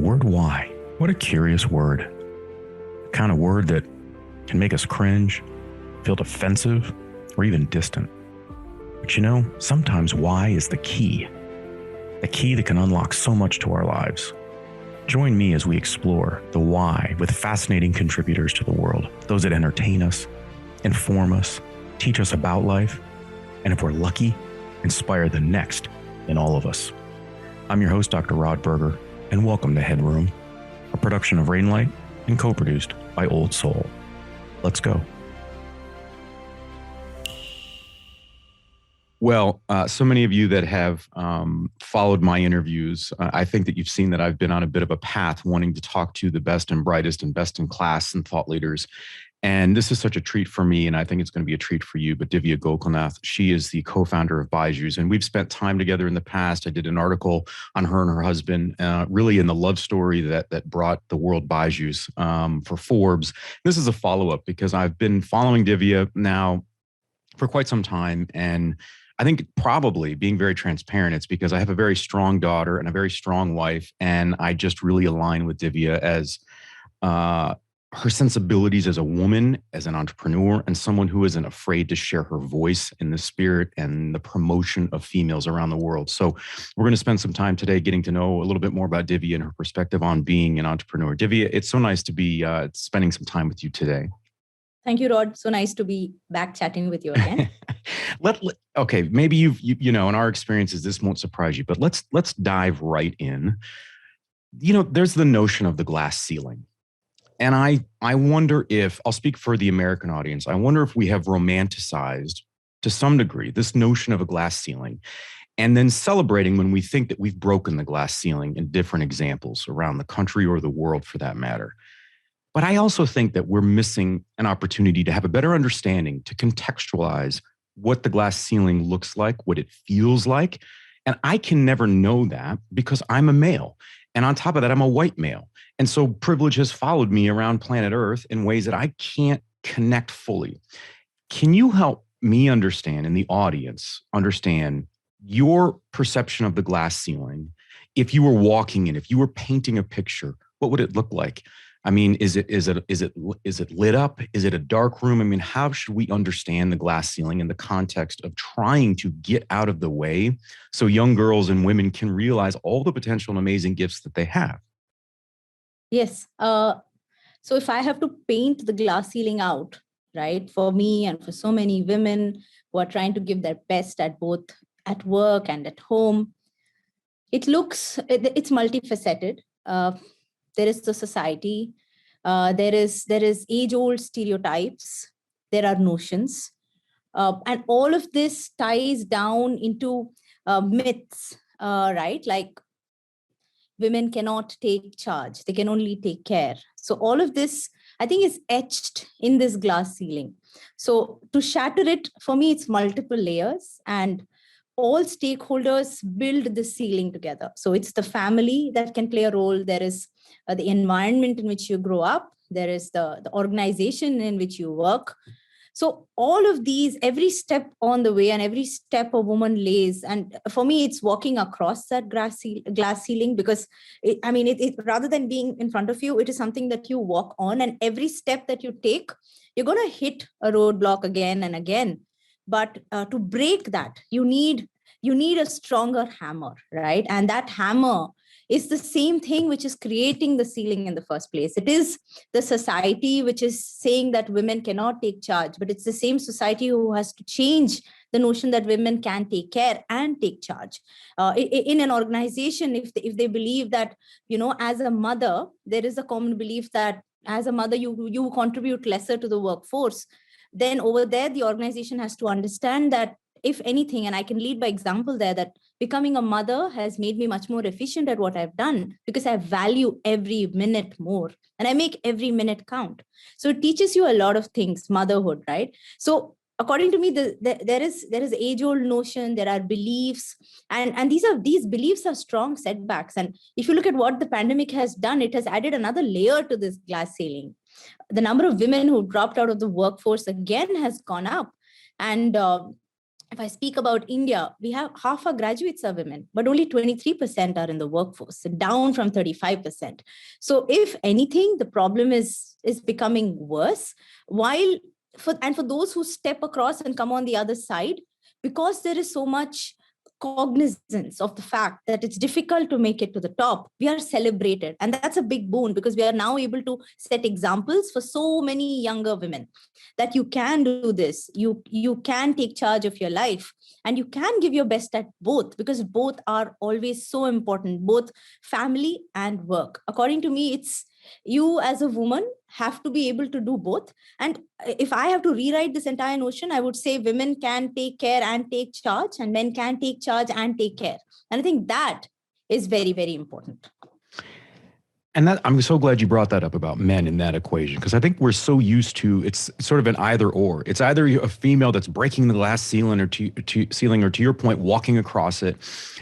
word why. What a curious word. The kind of word that can make us cringe, feel defensive, or even distant. But you know, sometimes why is the key that can unlock so much to our lives. Join me as we explore the why with fascinating contributors to the world, those that entertain us, inform us, teach us about life, and if we're lucky, inspire the next in all of us. I'm your host, Dr. Rod Berger, and welcome to HeadRoom, a production of Rainlight and co-produced by Old Soul. Let's go. Well, so many of you that have followed my interviews, I think that you've seen that I've been on a bit of a path wanting to talk to the best and brightest and best in class and thought leaders. And this is such a treat for me, and I think it's going to be a treat for you. But Divya Gokulnath, she is the co-founder of BYJU'S, and we've spent time together in the past. I did an article on her and her husband, really in the love story that brought the world BYJU'S for Forbes. This is a follow-up because I've been following Divya now for quite some time, and I think probably being very transparent, it's because I have a very strong daughter and a very strong wife, and I just really align with Divya as her sensibilities as a woman, as an entrepreneur, and someone who isn't afraid to share her voice in the spirit and the promotion of females around the world. So we're going to spend some time today getting to know a little bit more about Divya and her perspective on being an entrepreneur. Divya, it's so nice to be spending some time with you today. Thank you, Rod. So nice to be back chatting with you again. Okay, maybe you know, in our experiences, this won't surprise you, but let's dive right in. You know, there's the notion of the glass ceiling. And I wonder if, I'll speak for the American audience, I wonder if we have romanticized to some degree this notion of a glass ceiling, and then celebrating when we think that we've broken the glass ceiling in different examples around the country or the world for that matter. But I also think that we're missing an opportunity to have a better understanding, to contextualize what the glass ceiling looks like, what it feels like. And I can never know that because I'm a male. And on top of that, I'm a white male. And so privilege has followed me around planet Earth in ways that I can't connect fully. Can you help me understand, and the audience understand, your perception of the glass ceiling? If you were walking in, if you were painting a picture, what would it look like? I mean, is it lit up? Is it a dark room? I mean, how should we understand the glass ceiling in the context of trying to get out of the way so young girls and women can realize all the potential and amazing gifts that they have? Yes. So if I have to paint the glass ceiling out, right, for me and for so many women who are trying to give their best at both at work and at home, it's multifaceted. There is the society, there is age-old stereotypes, there are notions, and all of this ties down into myths, right? Like women cannot take charge, they can only take care. So all of this, I think, is etched in this glass ceiling. So to shatter it, for me, it's multiple layers, and all stakeholders build the ceiling together. So it's the family that can play a role. There is the environment in which you grow up. There is the organization in which you work. So all of these, every step on the way and every step a woman lays, and for me, it's walking across that glass ceiling, because rather than being in front of you, it is something that you walk on, and every step that you take, you're going to hit a roadblock again and again. But to break that, you need a stronger hammer, right? And that hammer is the same thing which is creating the ceiling in the first place. It is the society which is saying that women cannot take charge, but it's the same society who has to change the notion that women can take care and take charge. In an organization, if they believe that, you know, as a mother, there is a common belief that as a mother, you contribute lesser to the workforce. Then over there, the organization has to understand that, if anything, and I can lead by example there, that becoming a mother has made me much more efficient at what I've done, because I value every minute more and I make every minute count. So it teaches you a lot of things, motherhood, right? So according to me, there is age-old notion, there are beliefs, and these beliefs are strong setbacks. And if you look at what the pandemic has done, it has added another layer to this glass ceiling. The number of women who dropped out of the workforce again has gone up. And if I speak about India, we have half our graduates are women, but only 23% are in the workforce, down from 35%. So if anything, the problem is becoming worse. While for those who step across and come on the other side, because there is so much cognizance of the fact that it's difficult to make it to the top, we are celebrated. And that's a big boon, because we are now able to set examples for so many younger women that you can do this, you can take charge of your life, and you can give your best at both, because both are always so important, both family and work. According to me, it's you as a woman have to be able to do both. And if I have to rewrite this entire notion, I would say women can take care and take charge, and men can take charge and take care. And I think that is very, very important. And that, I'm so glad you brought that up about men in that equation, because I think we're so used to, it's sort of an either or. It's either a female that's breaking the glass ceiling, or to your point, walking across it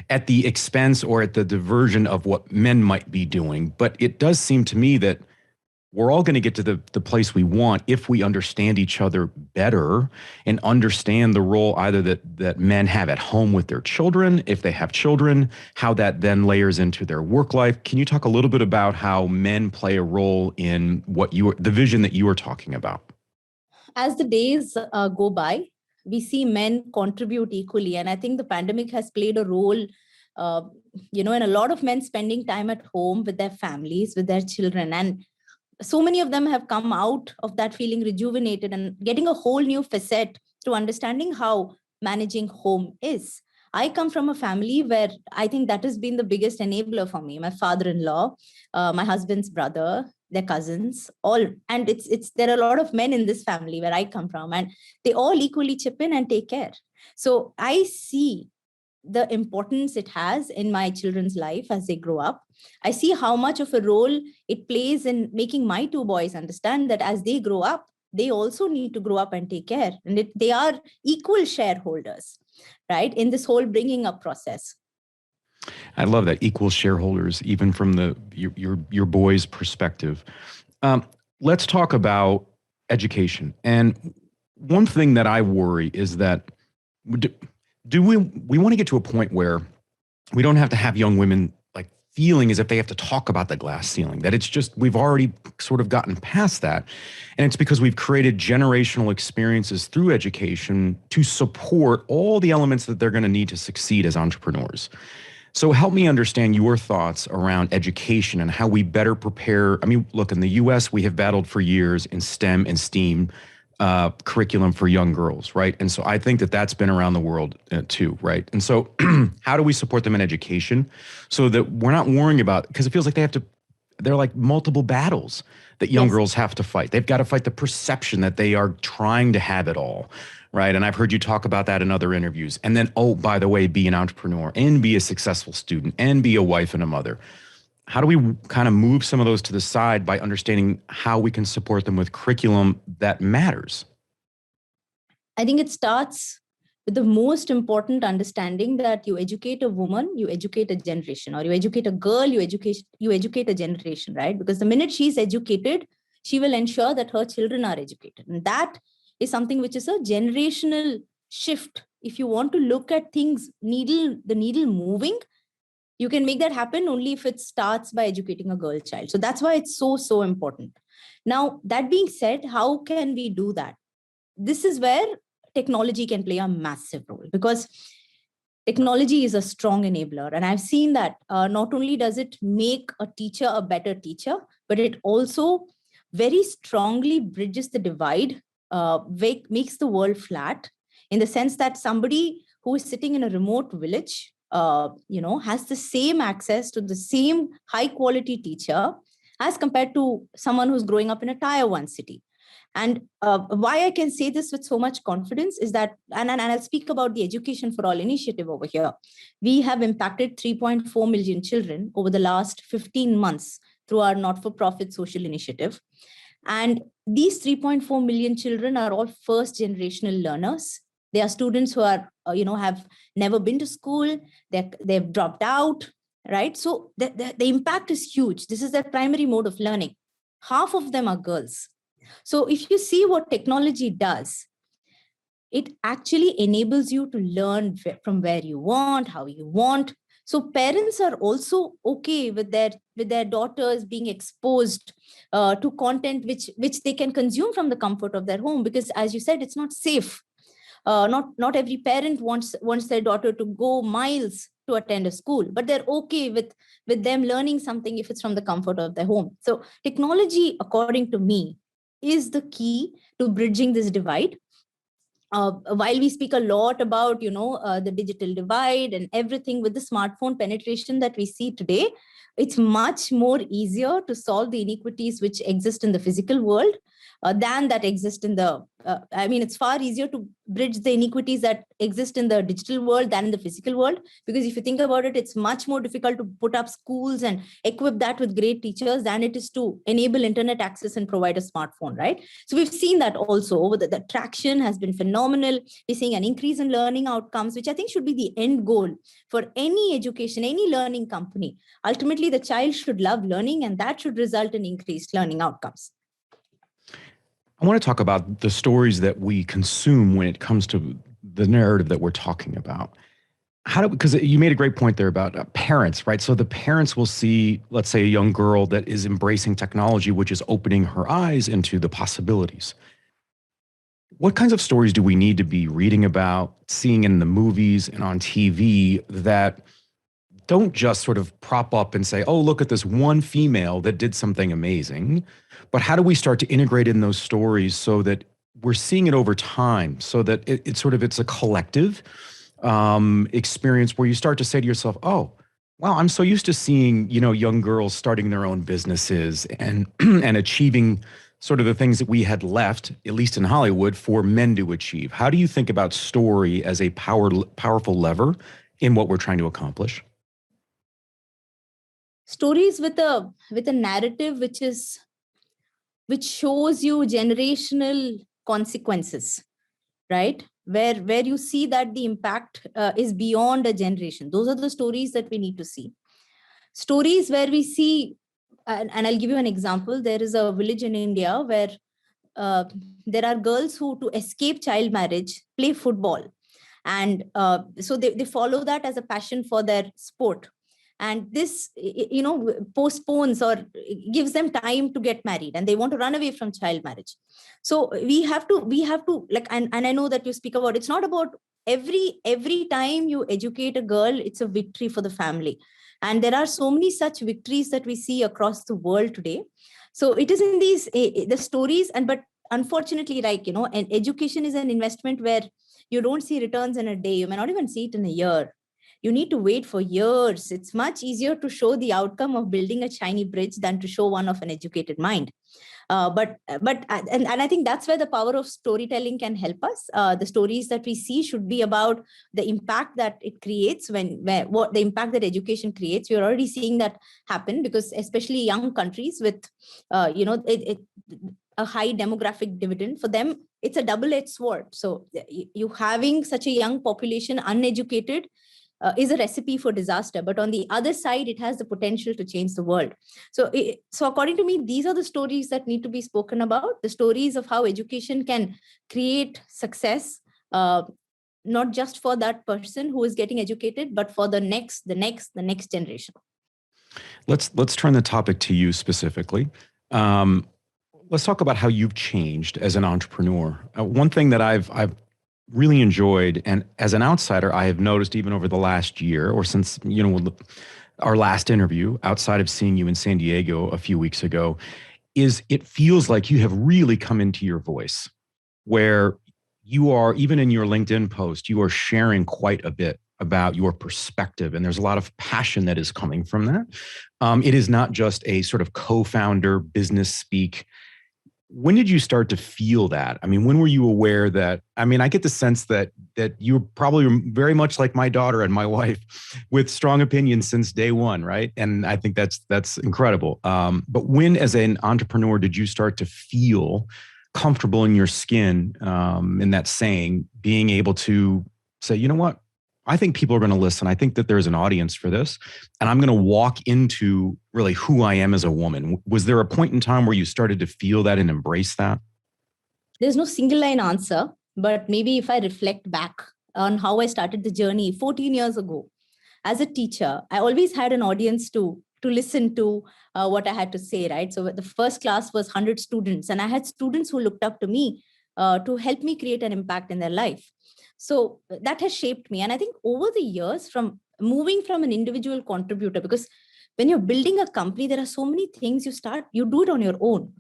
at the expense or at the diversion of what men might be doing. But it does seem to me that we're all going to get to the place we want if we understand each other better and understand the role either that men have at home with their children, if they have children, how that then layers into their work life. Can you talk a little bit about how men play a role in the vision that you were talking about? As the days go by, we see men contribute equally. And I think the pandemic has played a role, in a lot of men spending time at home with their families, with their children. And so many of them have come out of that feeling rejuvenated and getting a whole new facet to understanding how managing home is. I come from a family where I think that has been the biggest enabler for me. My father-in-law, my husband's brother, their cousins, all, and there are a lot of men in this family where I come from, and they all equally chip in and take care. So I see the importance it has in my children's life as they grow up. I see how much of a role it plays in making my two boys understand that as they grow up, they also need to grow up and take care. And they are equal shareholders, right, in this whole bringing up process. I love that, equal shareholders, even from your boys' perspective. Let's talk about education. And one thing that I worry is that do we want to get to a point where we don't have to have young women like feeling as if they have to talk about the glass ceiling, that it's just, we've already sort of gotten past that. And it's because we've created generational experiences through education to support all the elements that they're going to need to succeed as entrepreneurs. So help me understand your thoughts around education and how we better prepare. I mean, look, in the US, we have battled for years in STEM and STEAM curriculum for young girls, right? And so I think that's been around the world too, right? And so how do we support them in education so that we're not worrying about, because it feels like they're like multiple battles that young girls have to fight. They've got to fight the perception that they are trying to have it all, right? And I've heard you talk about that in other interviews. And then, oh, by the way, be an entrepreneur and be a successful student and be a wife and a mother. How do we kind of move some of those to the side by understanding how we can support them with curriculum that matters? I think it starts with the most important understanding that you educate a woman, you educate a generation, or you educate a girl, you educate a generation, right? Because the minute she's educated, she will ensure that her children are educated. And that is something which is a generational shift. If you want to look at things, the needle moving, you can make that happen only if it starts by educating a girl child. So that's why it's so, so important. Now, that being said, how can we do that? This is where technology can play a massive role, because technology is a strong enabler. And I've seen that not only does it make a teacher a better teacher, but it also very strongly bridges the divide, makes the world flat, in the sense that somebody who is sitting in a remote village has the same access to the same high quality teacher as compared to someone who's growing up in a tier 1 city. And why I can say this with so much confidence is that, and I'll speak about the Education for All initiative over here. We have impacted 3.4 million children over the last 15 months through our not-for-profit social initiative. And these 3.4 million children are all first generational learners. They are students who are, have never been to school. They've dropped out, right? So the impact is huge. This is their primary mode of learning. Half of them are girls. So if you see what technology does, it actually enables you to learn from where you want, how you want. So parents are also okay with their daughters being exposed to content which they can consume from the comfort of their home, because as you said, it's not safe. Not every parent wants their daughter to go miles to attend a school, but they're okay with them learning something if it's from the comfort of their home. So technology, according to me, is the key to bridging this divide. While we speak a lot about the digital divide and everything, with the smartphone penetration that we see today, it's much more easier to solve the inequities which exist in the physical world than that exist in the it's far easier to bridge the inequities that exist in the digital world than in the physical world, because if you think about it, it's much more difficult to put up schools and equip that with great teachers than it is to enable internet access and provide a smartphone, right? So we've seen that also over the traction has been phenomenal. We're seeing an increase in learning outcomes, which I think should be the end goal for any education, any learning company. Ultimately, the child should love learning, and that should result in increased learning outcomes. I want to talk about the stories that we consume when it comes to the narrative that we're talking about. Because you made a great point there about parents, right? So the parents will see, let's say, a young girl that is embracing technology, which is opening her eyes into the possibilities. What kinds of stories do we need to be reading about, seeing in the movies and on TV that don't just sort of prop up and say, oh, look at this one female that did something amazing, but how do we start to integrate in those stories so that we're seeing it over time, so that it's a collective experience where you start to say to yourself, oh, wow, I'm so used to seeing, young girls starting their own businesses and and achieving sort of the things that we had left, at least in Hollywood, for men to achieve. How do you think about story as a powerful lever in what we're trying to accomplish? Stories with a narrative which shows you generational consequences, right? Where you see that the impact is beyond a generation. Those are the stories that we need to see. Stories where we see, and I'll give you an example. There is a village in India where there are girls who, to escape child marriage, play football. And so they follow that as a passion for their sport. And this, postpones or gives them time to get married, and they want to run away from child marriage. So we have to like, and I know that you speak about, it's not about every time you educate a girl, it's a victory for the family. And there are so many such victories that we see across the world today. So it is in these the stories, but unfortunately, and education is an investment where you don't see returns in a day. You may not even see it in a year. You need to wait for years. It's much easier to show the outcome of building a shiny bridge than to show one of an educated mind. But I think that's where the power of storytelling can help us. The stories that we see should be about the impact that it creates what the impact that education creates. We're already seeing that happen, because especially young countries with, a high demographic dividend, for them, it's a double-edged sword. So you having such a young population uneducated is a recipe for disaster. But on the other side, it has the potential to change the world. So according to me, these are the stories that need to be spoken about, the stories of how education can create success, not just for that person who is getting educated, but for the next generation. Let's turn the topic to you specifically. Let's talk about how you've changed as an entrepreneur. One thing that I've really enjoyed, and as an outsider, I have noticed even over the last year, or since our last interview, outside of seeing you in San Diego a few weeks ago, is it feels like you have really come into your voice, where you are, even in your LinkedIn post, you are sharing quite a bit about your perspective, and there's a lot of passion that is coming from that. It is not just a sort of co-founder business speak. When did you start to feel that? I mean, when were you aware that, I get the sense that you're probably very much like my daughter and my wife, with strong opinions since day one, right? And I think that's incredible. But when, as an entrepreneur, did you start to feel comfortable in your skin, in that saying, being able to say, you know what? I think people are going to listen. I think that there's an audience for this, and I'm going to walk into really who I am as a woman. Was there a point in time where you started to feel that and embrace that? There's no single line answer. But maybe if I reflect back on how I started the journey 14 years ago, as a teacher, I always had an audience to listen to what I had to say, right? So the first class was 100 students, and I had students who looked up to me to help me create an impact in their life. So that has shaped me. And I think over the years, from moving from an individual contributor, because when you're building a company, there are so many things you do it on your own,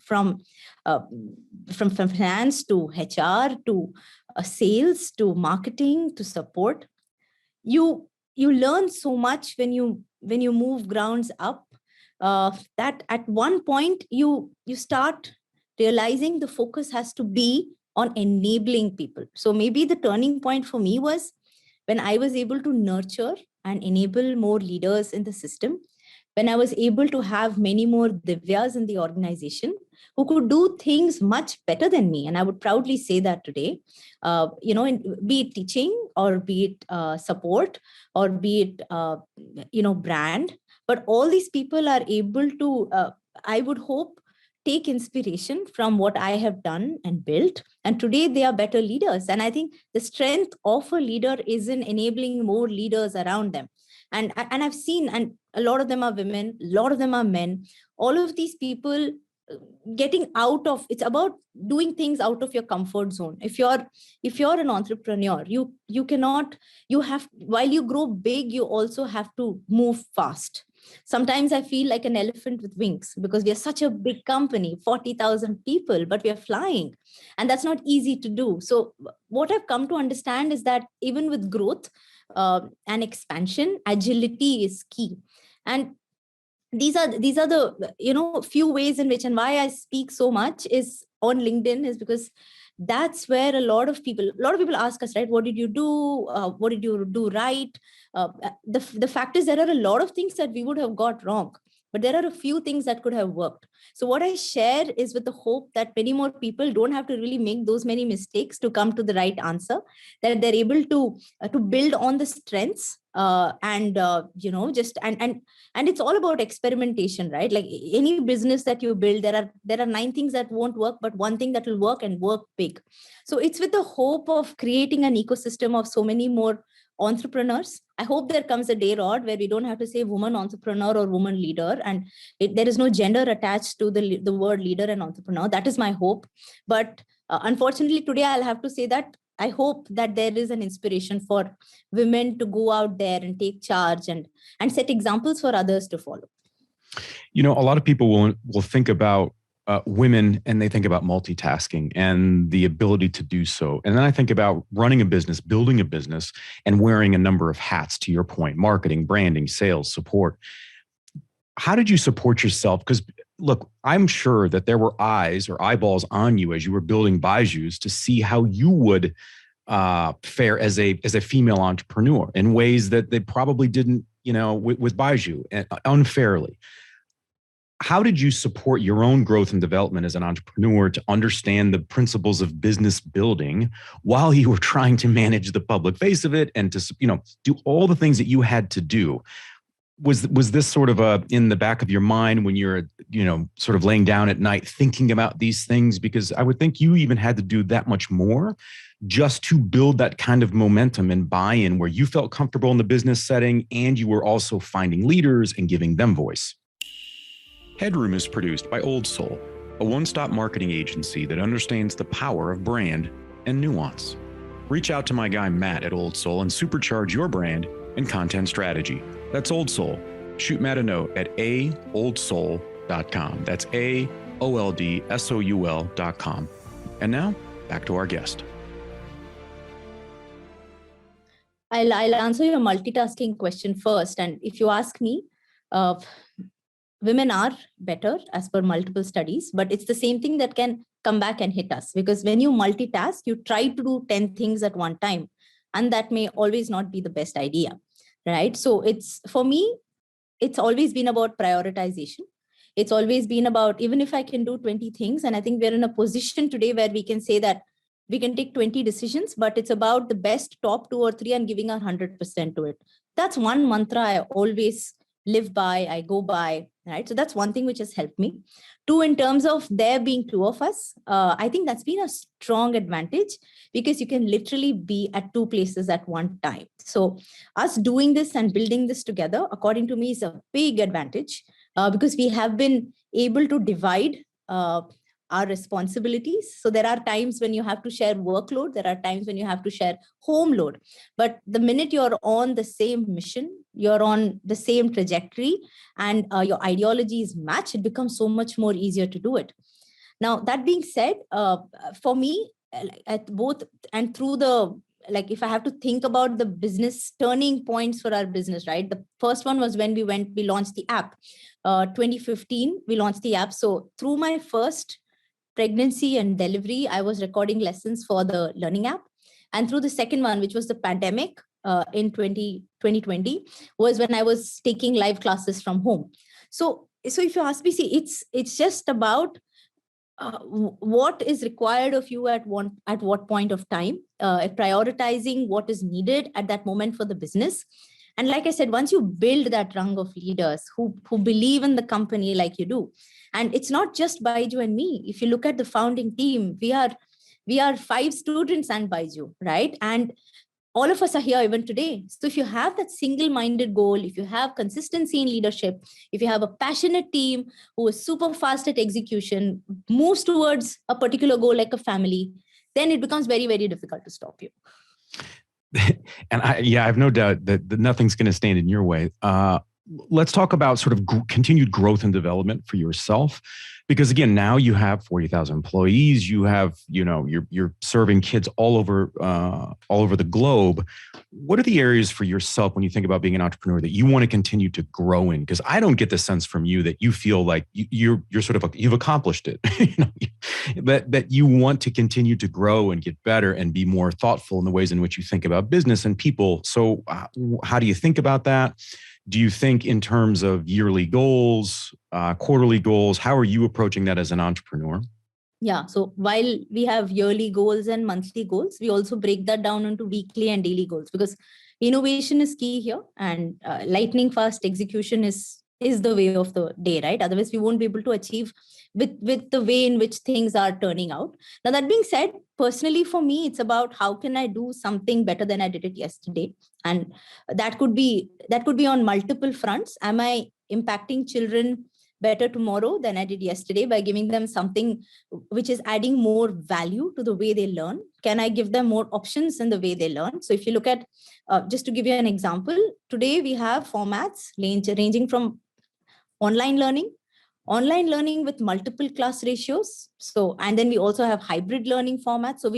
uh, from finance to HR to sales to marketing to support. You learn so much when you move grounds up, that at one point you start realizing the focus has to be on enabling people. So maybe the turning point for me was when I was able to nurture and enable more leaders in the system, when I was able to have many more Divyas in the organization who could do things much better than me. And I would proudly say that today, be it teaching or be it support or be it, brand. But all these people are able to, I would hope, take inspiration from what I have done and built. And today they are better leaders. And I think the strength of a leader is in enabling more leaders around them. And I've seen, and a lot of them are women, a lot of them are men. All of these people getting out of, it's about doing things out of your comfort zone. If you're an entrepreneur, you cannot, you have, while you grow big, you also have to move fast. Sometimes I feel like an elephant with wings because we are such a big company, 40,000 people, but we are flying. And that's not easy to do. So what I've come to understand is that even with growth and expansion, agility is key. And these are the few ways in which, and why I speak so much is on LinkedIn, is because that's where a lot of people ask us, right, what did you do, what did you do right? The fact is there are a lot of things that we would have got wrong, but there are a few things that could have worked. So what I share is with the hope that many more people don't have to really make those many mistakes to come to the right answer, that they're able to build on the strengths, and just and it's all about experimentation, right? Like any business that you build, there are 9 things that won't work, but one thing that will work and work big. So it's with the hope of creating an ecosystem of so many more entrepreneurs. I hope there comes a day, Rod, where we don't have to say woman entrepreneur or woman leader, and there is no gender attached to the word leader and entrepreneur. That is my hope. But unfortunately, today I'll have to say that I hope that there is an inspiration for women to go out there and take charge and set examples for others to follow. A lot of people will think about women, and they think about multitasking and the ability to do so. And then I think about running a business, building a business, and wearing a number of hats, to your point: marketing, branding, sales, support. How did you support yourself? Because look, I'm sure that there were eyes or eyeballs on you as you were building BYJU'S to see how you would fare as a female entrepreneur in ways that they probably didn't, with BYJU'S, unfairly. How did you support your own growth and development as an entrepreneur to understand the principles of business building while you were trying to manage the public face of it and to, do all the things that you had to do? Was this sort of in the back of your mind when you're, sort of laying down at night thinking about these things? Because I would think you even had to do that much more just to build that kind of momentum and buy-in where you felt comfortable in the business setting and you were also finding leaders and giving them voice. HeadRoom is produced by Old Soul, a one-stop marketing agency that understands the power of brand and nuance. Reach out to my guy Matt at Old Soul and supercharge your brand and content strategy. That's Old Soul. Shoot Matt a note at aoldsoul.com. That's AOLDSOUL.com. And now, back to our guest. I'll answer your multitasking question first. And if you ask me, women are better as per multiple studies, but it's the same thing that can come back and hit us. Because when you multitask, you try to do 10 things at one time, and that may always not be the best idea, right? So for me, it's always been about prioritization. It's always been about, even if I can do 20 things, and I think we're in a position today where we can say that we can take 20 decisions, but it's about the best top 2 or 3 and giving our 100% to it. That's one mantra I always live by, I go by. right? So that's one thing which has helped me. Two, in terms of there being two of us, I think that's been a strong advantage because you can literally be at two places at one time. So us doing this and building this together, according to me, is a big advantage because we have been able to divide our responsibilities. So there are times when you have to share workload, there are times when you have to share home load. But the minute you're on the same mission, you're on the same trajectory, and your ideologies match, it becomes so much more easier to do it. Now, that being said, for me, at both and through the, like, if I have to think about the business turning points for our business, right? The first one was when we launched the app. 2015, we launched the app. So through my first pregnancy and delivery, I was recording lessons for the learning app. And through the second one, which was the pandemic in 2020, was when I was taking live classes from home. So if you ask me, see, it's just about what is required of you at what point of time, prioritizing what is needed at that moment for the business. And like I said, once you build that rung of leaders who believe in the company like you do, and it's not just Baiju and me. If you look at the founding team, we are 5 students and Baiju, right? And all of us are here even today. So if you have that single-minded goal, if you have consistency in leadership, if you have a passionate team who is super fast at execution, moves towards a particular goal like a family, then it becomes very, very difficult to stop you. And I have no doubt that nothing's going to stand in your way. Let's talk about sort of continued growth and development for yourself, because again, now you have 40,000 employees. You have, you're serving kids all over the globe. What are the areas for yourself when you think about being an entrepreneur that you want to continue to grow in? Because I don't get the sense from you that you feel like you're sort of you've accomplished it. that you want to continue to grow and get better and be more thoughtful in the ways in which you think about business and people. So how do you think about that? Do you think in terms of yearly goals, quarterly goals? How are you approaching that as an entrepreneur? Yeah. So while we have yearly goals and monthly goals, we also break that down into weekly and daily goals, because innovation is key here, and lightning fast execution is the way of the day, right? Otherwise, we won't be able to achieve with the way in which things are turning out. Now, that being said, personally for me, it's about how can I do something better than I did it yesterday? And that could be on multiple fronts. Am I impacting children better tomorrow than I did yesterday by giving them something which is adding more value to the way they learn? Can I give them more options in the way they learn? So if you look at, just to give you an example, today we have formats ranging from online learning with multiple class ratios. So, and then we also have hybrid learning formats. So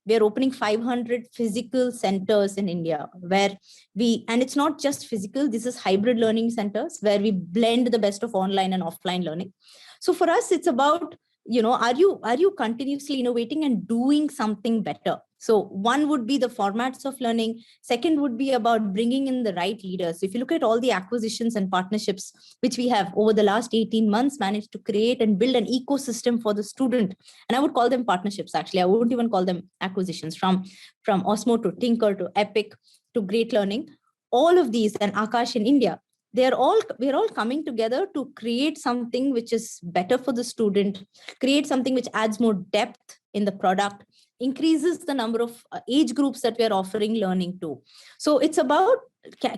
we're opening 500 physical centers in India where and it's not just physical, this is hybrid learning centers where we blend the best of online and offline learning. So for us, it's about, are you continuously innovating and doing something better? So one would be the formats of learning. Second would be about bringing in the right leaders. So if you look at all the acquisitions and partnerships, which we have over the last 18 months managed to create and build an ecosystem for the student. And I would call them partnerships. Actually, I wouldn't even call them acquisitions. From Osmo to Tinker to Epic to Great Learning, all of these, and Akash in India, we're all coming together to create something which is better for the student, create something which adds more depth in the product, increases the number of age groups that we're offering learning to. So it's about,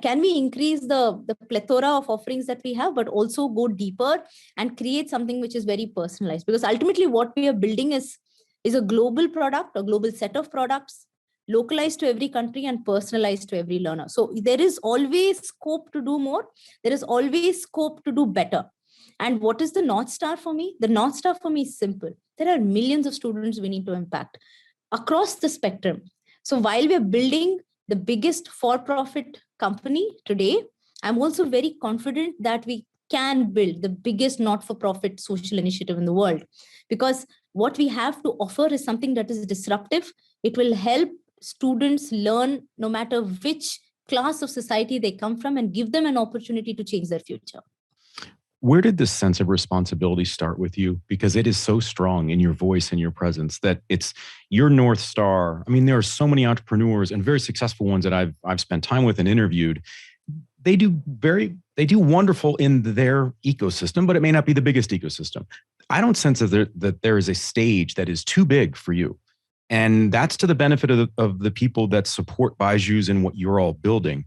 can we increase the plethora of offerings that we have, but also go deeper and create something which is very personalized? Because ultimately what we are building is a global product, a global set of products, localized to every country and personalized to every learner. So there is always scope to do more. There is always scope to do better. And what is the North Star for me? The North Star for me is simple. There are millions of students we need to impact across the spectrum. So while we're building the biggest for-profit company today, I'm also very confident that we can build the biggest not-for-profit social initiative in the world, because what we have to offer is something that is disruptive. It will help students learn no matter which class of society they come from and give them an opportunity to change their future. Where did this sense of responsibility start with you? Because it is so strong in your voice and your presence that it's your North Star. I mean, there are so many entrepreneurs and very successful ones that I've spent time with and interviewed. they do wonderful in their ecosystem, but it may not be the biggest ecosystem. I don't sense that there is a stage that is too big for you. And that's to the benefit of the people that support BYJU'S and what you're all building.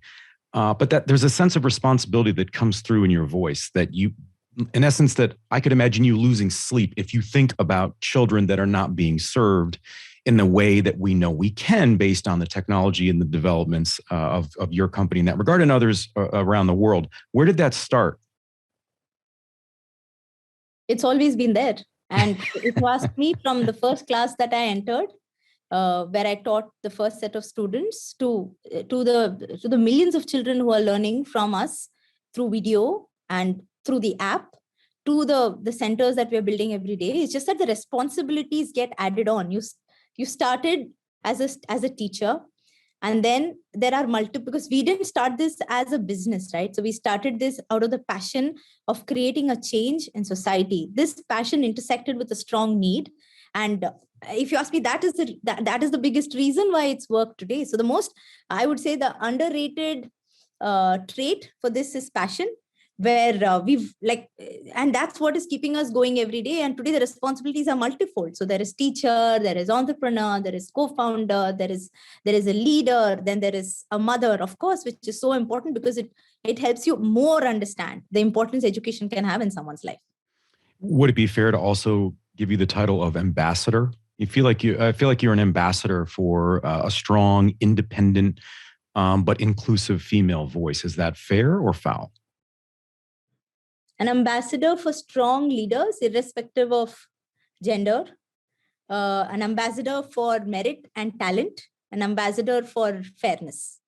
But that there's a sense of responsibility that comes through in your voice that you, in essence, that I could imagine you losing sleep if you think about children that are not being served in the way that we know we can based on the technology and the developments of your company in that regard and others around the world. Where did that start? It's always been there. And it was me from the first class that I entered, where I taught the first set of students to the millions of children who are learning from us through video and through the app, to the centers that we're building every day. It's just that the responsibilities get added on. You started as a teacher, and then there are multiple, because we didn't start this as a business, right? So we started this out of the passion of creating a change in society. This passion intersected with a strong need. And if you ask me, that is the biggest reason why it's worked today. So I would say the underrated trait for this is passion, where and that's what is keeping us going every day. And today the responsibilities are multifold. So there is teacher, there is entrepreneur, there is co-founder, there is a leader, then there is a mother, of course, which is so important because it helps you more understand the importance education can have in someone's life. Would it be fair to also give you the title of ambassador? I feel like you're an ambassador for a strong, independent, but inclusive female voice. Is that fair or foul? An ambassador for strong leaders, irrespective of gender, an ambassador for merit and talent, an ambassador for fairness.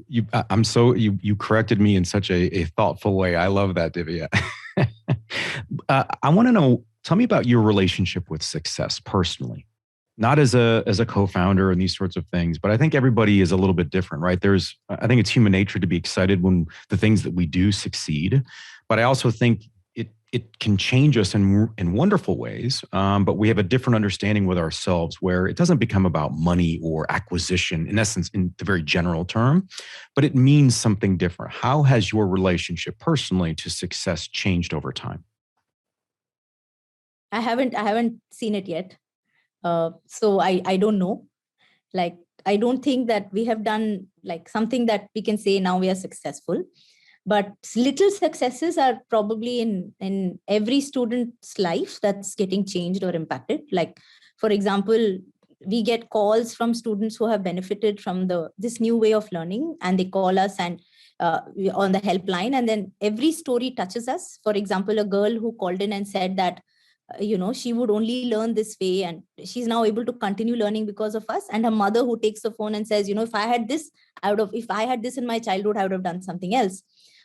You corrected me in such a thoughtful way. I love that, Divya. I want to know, tell me about your relationship with success personally, not as a co-founder and these sorts of things, but I think everybody is a little bit different, right? I think it's human nature to be excited when the things that we do succeed, but I also think it can change us in wonderful ways. But we have a different understanding with ourselves where it doesn't become about money or acquisition, in essence, in the very general term, but it means something different. How has your relationship personally to success changed over time? I haven't seen it yet. So I don't know. Like, I don't think that we have done like something that we can say now we are successful. But little successes are probably in every student's life that's getting changed or impacted. Like, for example, we get calls from students who have benefited from this new way of learning, and they call us and on the helpline, and then every story touches us. For example, a girl who called in and said that she would only learn this way, and she's now able to continue learning because of us. And her mother who takes the phone and says, if I had this in my childhood, I would have done something else.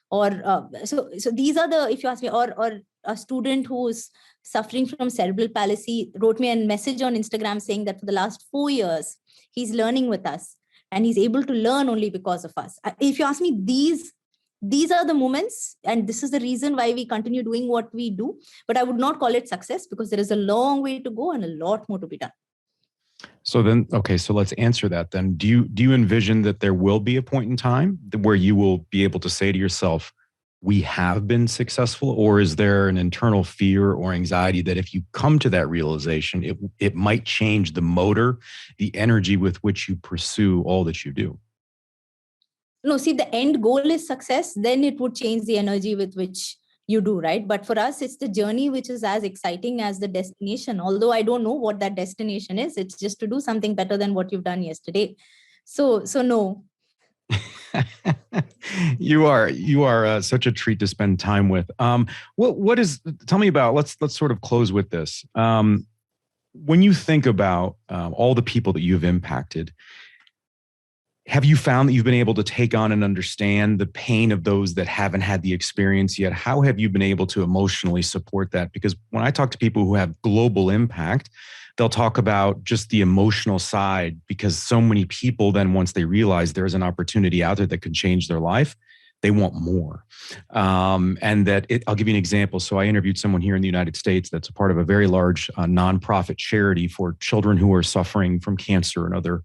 Or so these are if you ask me, or a student who's suffering from cerebral palsy wrote me a message on Instagram saying that for the last 4 years, he's learning with us and he's able to learn only because of us. If you ask me, these are the moments, and this is the reason why we continue doing what we do. But I would not call it success because there is a long way to go and a lot more to be done. So then, okay, so let's answer that then. Do you envision that there will be a point in time where you will be able to say to yourself, we have been successful? Or is there an internal fear or anxiety that if you come to that realization, it might change the motor, the energy with which you pursue all that you do? No, see, the end goal is success, then it would change the energy with which you do, right? But for us, it's the journey which is as exciting as the destination. Although I don't know what that destination is, it's just to do something better than what you've done yesterday. So no. You are such a treat to spend time with. Tell me about, let's sort of close with this. When you think about all the people that you've impacted, have you found that you've been able to take on and understand the pain of those that haven't had the experience yet? How have you been able to emotionally support that? Because when I talk to people who have global impact, they'll talk about just the emotional side, because so many people then, once they realize there's an opportunity out there that could change their life, they want more. And that I'll give you an example. So I interviewed someone here in the United States that's a part of a very large nonprofit charity for children who are suffering from cancer and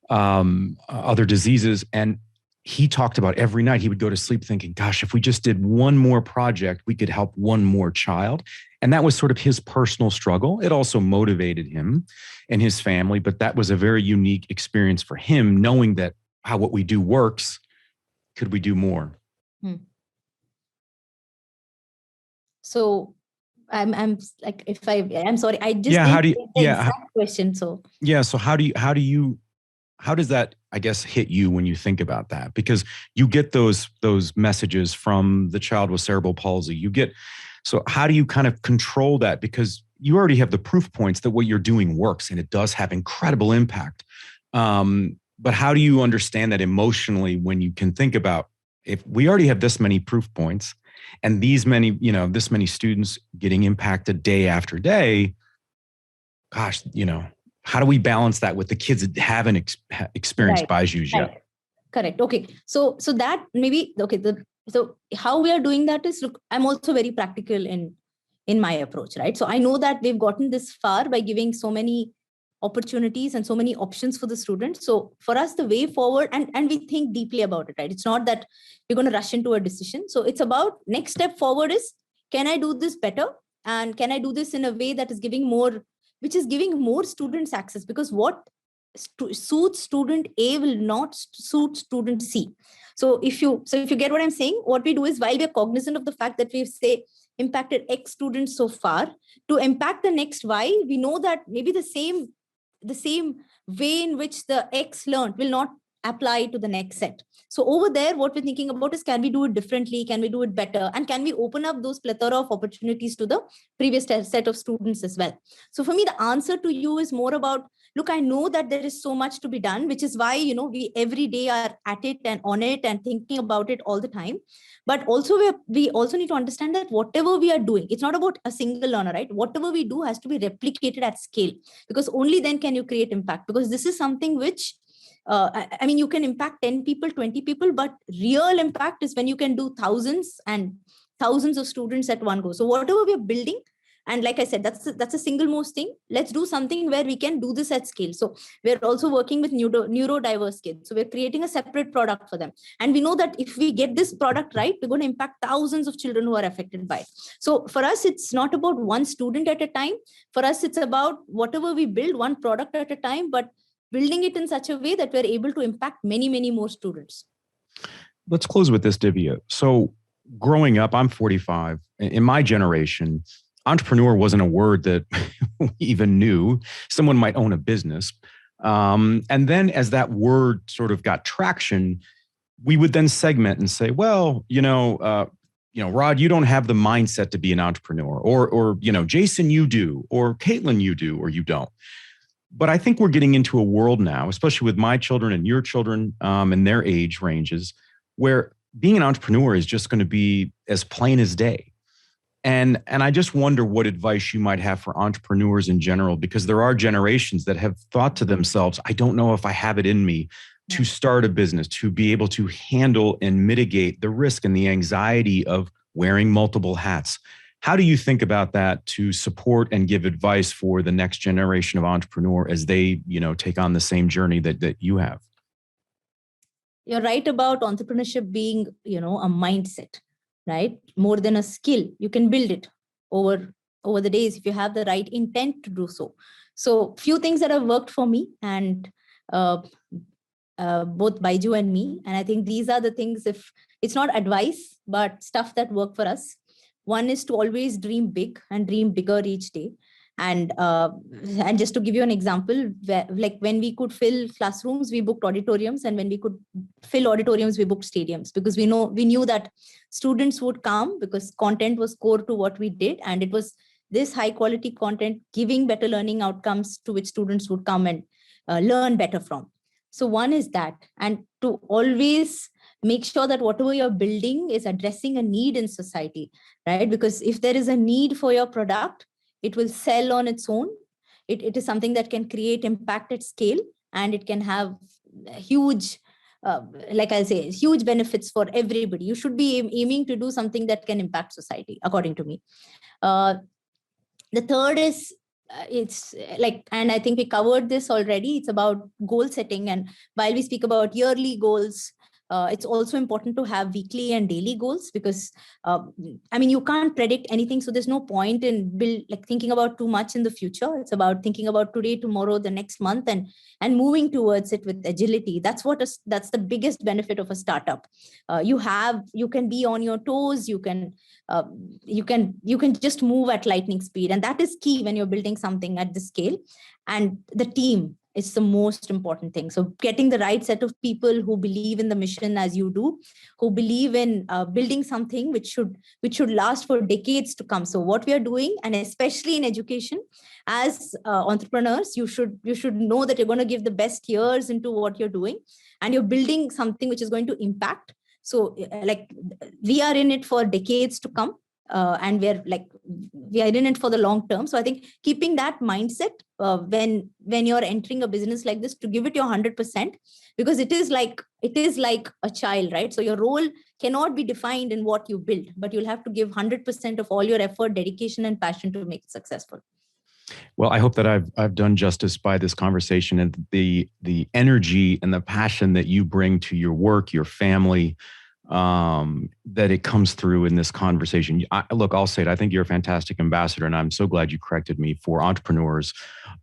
other diseases. And he talked about every night he would go to sleep thinking, gosh, if we just did one more project, we could help one more child. And that was sort of his personal struggle. It also motivated him and his family, but that was a very unique experience for him, knowing that how what we do works. Could we do more? So I'm like, I'm sorry, I just How do you, didn't get the exact question. So so how does that, I guess, hit you when you think about that? Because you get those messages from the child with cerebral palsy. So how do you kind of control that? Because you already have the proof points that what you're doing works and it does have incredible impact. But how do you understand that emotionally when you can think about, if we already have this many proof points and this many students getting impacted day after day, gosh, how do we balance that with the kids that haven't experienced BYJU'S yet? Correct. Okay. So that maybe, okay. So how we are doing that is, look, I'm also very practical in my approach, right? So I know that we've gotten this far by giving so many opportunities and so many options for the students. So for us, the way forward, and we think deeply about it, right? It's not that we're going to rush into a decision. So it's about next step forward is, can I do this better? And can I do this in a way that is giving more students access? Because what suits student A will not suit student C. So if you get what I'm saying, what we do is, while we're cognizant of the fact that we've impacted X students so far, to impact the next Y, we know that maybe the same way in which the X learned will not apply to the next set. So over there, what we're thinking about is, can we do it differently? Can we do it better? And can we open up those plethora of opportunities to the previous set of students as well? So for me, the answer to you is more about, look, I know that there is so much to be done, which is why, we every day are at it and on it and thinking about it all the time. But also we also need to understand that whatever we are doing, it's not about a single learner, right? Whatever we do has to be replicated at scale, because only then can you create impact. Because this is something which, you can impact 10 people, 20 people, but real impact is when you can do thousands and thousands of students at one go. So whatever we are building, and like I said, that's a single most thing. Let's do something where we can do this at scale. So we're also working with neurodiverse kids. So we're creating a separate product for them. And we know that if we get this product right, we're going to impact thousands of children who are affected by it. So for us, it's not about one student at a time. For us, it's about whatever we build, one product at a time, but building it in such a way that we're able to impact many, many more students. Let's close with this, Divya. So growing up, I'm 45. In my generation, entrepreneur wasn't a word that we even knew. Someone might own a business. And then as that word sort of got traction, we would then segment and say, well, Rod, you don't have the mindset to be an entrepreneur, or Jason, you do, or Caitlin, you do, or you don't. But I think we're getting into a world now, especially with my children and your children and their age ranges, where being an entrepreneur is just going to be as plain as day. And I just wonder what advice you might have for entrepreneurs in general, because there are generations that have thought to themselves, I don't know if I have it in me to start a business, to be able to handle and mitigate the risk and the anxiety of wearing multiple hats. How do you think about that to support and give advice for the next generation of entrepreneur as they, take on the same journey that you have? You're right about entrepreneurship being, a mindset, right? More than a skill. You can build it over the days if you have the right intent to do so. So few things that have worked for me and both BYJU and me. And I think these are the things, if it's not advice, but stuff that work for us. One is to always dream big and dream bigger each day. And just to give you an example, like when we could fill classrooms, we booked auditoriums, and when we could fill auditoriums, we booked stadiums, because we knew that students would come because content was core to what we did, and it was this high quality content giving better learning outcomes to which students would come and learn better from. So one is that, and to always make sure that whatever you're building is addressing a need in society, right? Because if there is a need for your product, it will sell on its own. It is something that can create impact at scale, and it can have huge, like I say, huge benefits for everybody. You should be aiming to do something that can impact society, according to me. The third is, it's like, and I think we covered this already, it's about goal setting. And while we speak about yearly goals, It's also important to have weekly and daily goals because, you can't predict anything. So there's no point in thinking about too much in the future. It's about thinking about today, tomorrow, the next month, and moving towards it with agility. That's the biggest benefit of a startup. You can be on your toes. You can just move at lightning speed, and that is key when you're building something at this scale. And the team is the most important thing. So getting the right set of people who believe in the mission as you do, who believe in building something which should last for decades to come. So what we are doing, and especially in education, as entrepreneurs, you should know that you're going to give the best years into what you're doing, and you're building something which is going to impact. So we are in it for decades to come. And we are in it for the long term. So I think keeping that mindset when you're entering a business like this, to give it your 100%, because it is like a child, right? So your role cannot be defined in what you build, but you'll have to give 100% of all your effort, dedication, and passion to make it successful. Well, I hope that I've done justice by this conversation, and the energy and the passion that you bring to your work, your family, that it comes through in this conversation. Look, I'll say it. I think you're a fantastic ambassador, and I'm so glad you corrected me, for entrepreneurs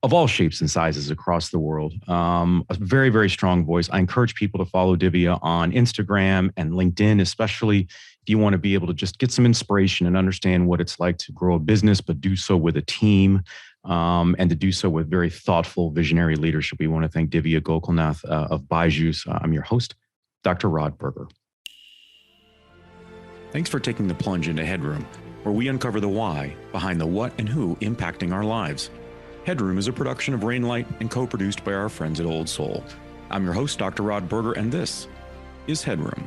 of all shapes and sizes across the world. A very, very strong voice. I encourage people to follow Divya on Instagram and LinkedIn, especially if you want to be able to just get some inspiration and understand what it's like to grow a business, but do so with a team, and to do so with very thoughtful, visionary leadership. We want to thank Divya Gokulnath of BYJU'S. I'm your host, Dr. Rod Berger. Thanks for taking the plunge into HeadRoom, where we uncover the why behind the what and who impacting our lives. HeadRoom is a production of Rainlight and co-produced by our friends at Old Soul. I'm your host, Dr. Rod Berger, and this is HeadRoom.